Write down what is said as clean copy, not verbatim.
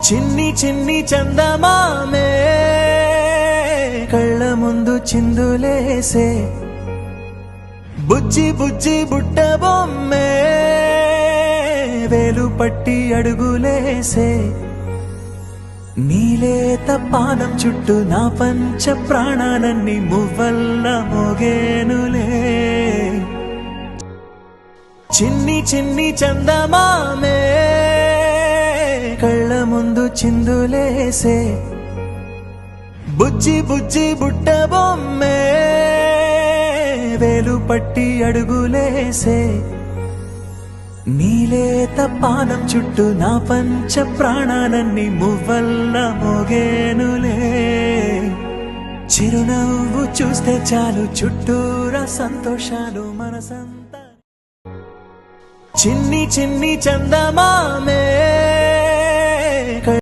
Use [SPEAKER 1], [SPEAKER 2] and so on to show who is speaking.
[SPEAKER 1] చిన్ని చిన్ని చందమామే కళ్ళ ముందు చిందులేసే బుజ్జి బుజ్జి బుట్ట బొమ్మే వేలు పట్టి అడుగులేసే నీలేత పానం చుట్టూ నా పంచ ప్రాణాలన్నీ మువ్వల్ల మోగేనులే చిన్ని చిన్ని చందమామే కళ్ళ ముందు చిందులేసే బుజ్జి బుజ్జి బుట్ట బొమ్మే వేలు పట్టి అడుగులేసే నీలేత పానం చుట్టూ నా పంచ ప్రాణాలన్నీ మువ్వల్ల మోగేనులే చిరునవ్వు చూస్తే చాలు చుట్టూరా సంతోషాలు మనసంతా చిన్ని చిన్ని చందమామే